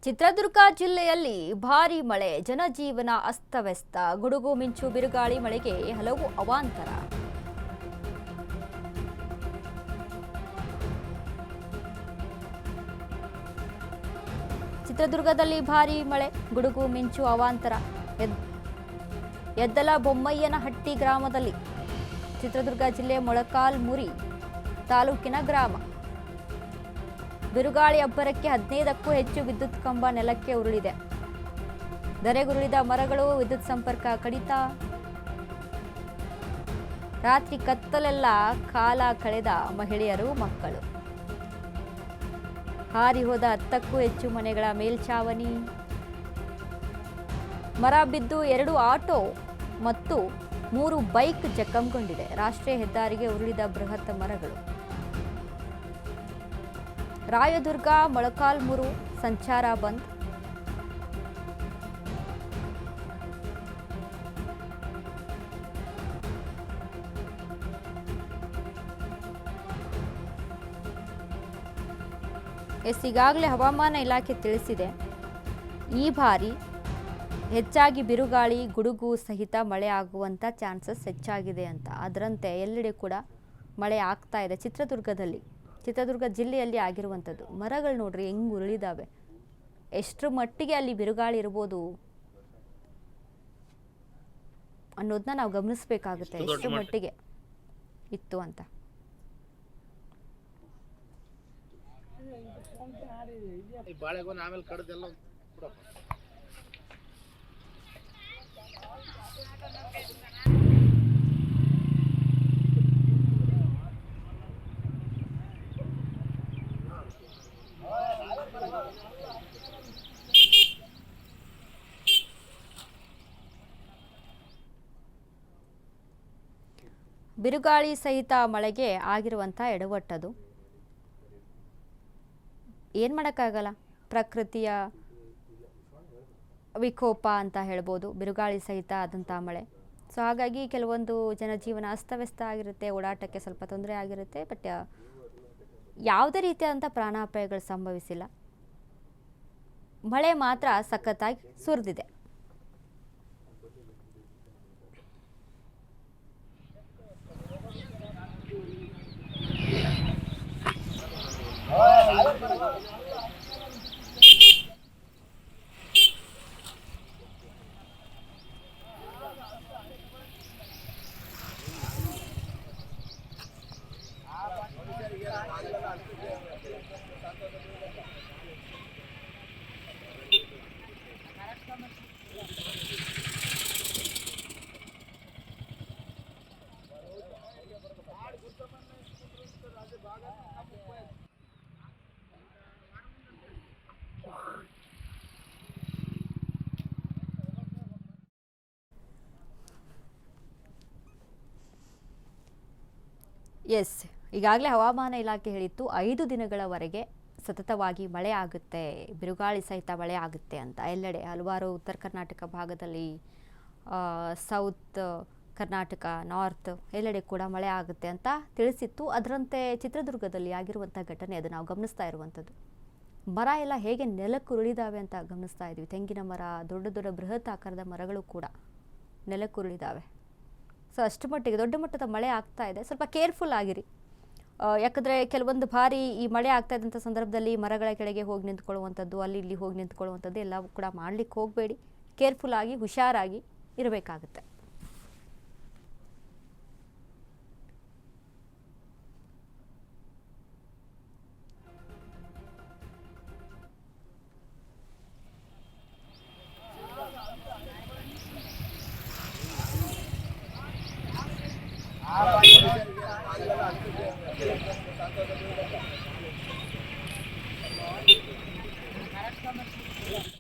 ಚಿತ್ರದುರ್ಗ ಜಿಲ್ಲೆಯಲ್ಲಿ ಭಾರೀ ಮಳೆ, ಜನಜೀವನ ಅಸ್ತವ್ಯಸ್ತ. ಗುಡುಗು ಮಿಂಚು ಬಿರುಗಾಳಿ ಮಳೆಗೆ ಹಲವು ಅವಾಂತರ. ಚಿತ್ರದುರ್ಗದಲ್ಲಿ ಭಾರೀ ಮಳೆ, ಗುಡುಗು ಮಿಂಚು ಅವಾಂತರ. ಯದ್ದಲ ಬೊಮ್ಮಯ್ಯನಹಟ್ಟಿ ಗ್ರಾಮದಲ್ಲಿ, ಚಿತ್ರದುರ್ಗ ಜಿಲ್ಲೆ ಮೊಳಕಾಲ್ಮುರಿ ತಾಲೂಕಿನ ಗ್ರಾಮ. ಬಿರುಗಾಳಿ ಅಬ್ಬರಕ್ಕೆ 15ಕ್ಕೂ ಹೆಚ್ಚು ವಿದ್ಯುತ್ ಕಂಬ ನೆಲಕ್ಕೆ ಉರುಳಿದೆ. ಧರೆಗುರುಳಿದ ಮರಗಳು, ವಿದ್ಯುತ್ ಸಂಪರ್ಕ ಕಡಿತ. ರಾತ್ರಿ ಕತ್ತಲೆಲ್ಲ ಕಾಲ ಕಳೆದ ಮಹಿಳೆಯರು, ಮಕ್ಕಳು. ಹಾರಿ ಹೋದ 10ಕ್ಕೂ ಹೆಚ್ಚು ಮನೆಗಳ ಮೇಲ್ಛಾವಣಿ. ಮರ ಬಿದ್ದು 2 ಆಟೋ ಮತ್ತು 3 ಬೈಕ್ ಜಖಂಗೊಂಡಿದೆ. ರಾಷ್ಟ್ರೀಯ ಹೆದ್ದಾರಿಗೆ ಉರುಳಿದ ಬೃಹತ್ ಮರಗಳು. ರಾಯದುರ್ಗ ಮೊಳಕಾಲ್ಮುರು ಸಂಚಾರ ಬಂದ್. ಈಗಾಗಲೇ ಹವಾಮಾನ ಇಲಾಖೆ ತಿಳಿಸಿದೆ, ಈ ಬಾರಿ ಹೆಚ್ಚಾಗಿ ಬಿರುಗಾಳಿ, ಗುಡುಗು ಸಹಿತ ಮಳೆ ಆಗುವಂಥ ಚಾನ್ಸಸ್ ಹೆಚ್ಚಾಗಿದೆ ಅಂತ. ಅದರಂತೆ ಎಲ್ಲೆಡೆ ಕೂಡ ಮಳೆ ಆಗ್ತಾ ಇದೆ. ಚಿತ್ರದುರ್ಗ ಜಿಲ್ಲೆಯಲ್ಲಿ ಆಗಿರುವಂಥದ್ದು. ಮರಗಳು ನೋಡ್ರಿ ಹೆಂಗ್ ಉರುಳಿದಾವೆ. ಎಷ್ಟರ ಮಟ್ಟಿಗೆ ಅಲ್ಲಿ ಬಿರುಗಾಳಿ ಇರ್ಬೋದು ಅನ್ನೋದನ್ನ ನಾವು ಗಮನಿಸಬೇಕಾಗುತ್ತೆ, ಎಷ್ಟು ಮಟ್ಟಿಗೆ ಇತ್ತು ಅಂತ. ಬಿರುಗಾಳಿ ಸಹಿತ ಮಳೆಗೆ ಆಗಿರುವಂಥ ಎಡವಟ್ಟದು. ಏನು ಮಾಡೋಕ್ಕಾಗಲ್ಲ, ಪ್ರಕೃತಿಯ ವಿಕೋಪ ಅಂತ ಹೇಳ್ಬೋದು, ಬಿರುಗಾಳಿ ಸಹಿತ ಆದಂಥ ಮಳೆ. ಸೊ ಹಾಗಾಗಿ ಕೆಲವೊಂದು ಜನಜೀವನ ಅಸ್ತವ್ಯಸ್ತ ಆಗಿರುತ್ತೆ, ಓಡಾಟಕ್ಕೆ ಸ್ವಲ್ಪ ತೊಂದರೆ ಆಗಿರುತ್ತೆ. ಬಟ್ ಯಾವುದೇ ರೀತಿಯಾದಂಥ ಪ್ರಾಣಾಪಾಯಗಳು ಸಂಭವಿಸಿಲ್ಲ. ಮಳೆ ಮಾತ್ರ ಸಖತ್ತಾಗಿ ಸುರಿದಿದೆ. ಎಸ್, ಈಗಾಗಲೇ ಹವಾಮಾನ ಇಲಾಖೆ ಹೇಳಿತ್ತು 5 ದಿನಗಳವರೆಗೆ ಸತತವಾಗಿ ಮಳೆ ಆಗುತ್ತೆ, ಬಿರುಗಾಳಿ ಸಹಿತ ಮಳೆ ಆಗುತ್ತೆ ಅಂತ. ಎಲ್ಲೆಡೆ ಹಲವಾರು ಉತ್ತರ ಕರ್ನಾಟಕ ಭಾಗದಲ್ಲಿ, ಸೌತ್ ಕರ್ನಾಟಕ, ನಾರ್ತ್ ಎಲ್ಲೆಡೆ ಕೂಡ ಮಳೆ ಆಗುತ್ತೆ ಅಂತ ತಿಳಿಸಿತ್ತು. ಅದರಂತೆ ಚಿತ್ರದುರ್ಗದಲ್ಲಿ ಆಗಿರುವಂಥ ಘಟನೆ ಅದು ನಾವು ಗಮನಿಸ್ತಾ ಇರುವಂಥದ್ದು. ಮರ ಎಲ್ಲ ಹೇಗೆ ನೆಲಕ್ಕೆ ಉರುಳಿದಾವೆ ಅಂತ ಗಮನಿಸ್ತಾ ಇದ್ವಿ. ತೆಂಗಿನ ಮರ, ದೊಡ್ಡ ದೊಡ್ಡ ಬೃಹತ್ ಆಕಾರದ ಮರಗಳು ಕೂಡ ನೆಲಕ್ಕೆ ಉರುಳಿದಾವೆ. ಸೊ ಅಷ್ಟು ಮಟ್ಟಿಗೆ ದೊಡ್ಡ ಮಟ್ಟದ ಮಳೆ ಆಗ್ತಾ ಇದೆ. ಸ್ವಲ್ಪ ಕೇರ್ಫುಲ್ ಆಗಿರಿ. ಯಾಕಂದರೆ ಕೆಲವೊಂದು ಬಾರಿ ಈ ಮಳೆ ಆಗ್ತಾ ಇದ್ದಂಥ ಸಂದರ್ಭದಲ್ಲಿ ಮರಗಳ ಕೆಳಗೆ ಹೋಗಿ ನಿಂತ್ಕೊಳ್ಳುವಂಥದ್ದು, ಅಲ್ಲಿ ಇಲ್ಲಿ ಹೋಗಿ ನಿಂತ್ಕೊಳ್ಳುವಂಥದ್ದು ಎಲ್ಲವೂ ಕೂಡ ಮಾಡಲಿಕ್ಕೆ ಹೋಗಬೇಡಿ. ಕೇರ್ಫುಲ್ ಆಗಿ, ಹುಷಾರಾಗಿ ಇರಬೇಕಾಗುತ್ತೆ. ಕಾರ್ಯಕ್ರಮ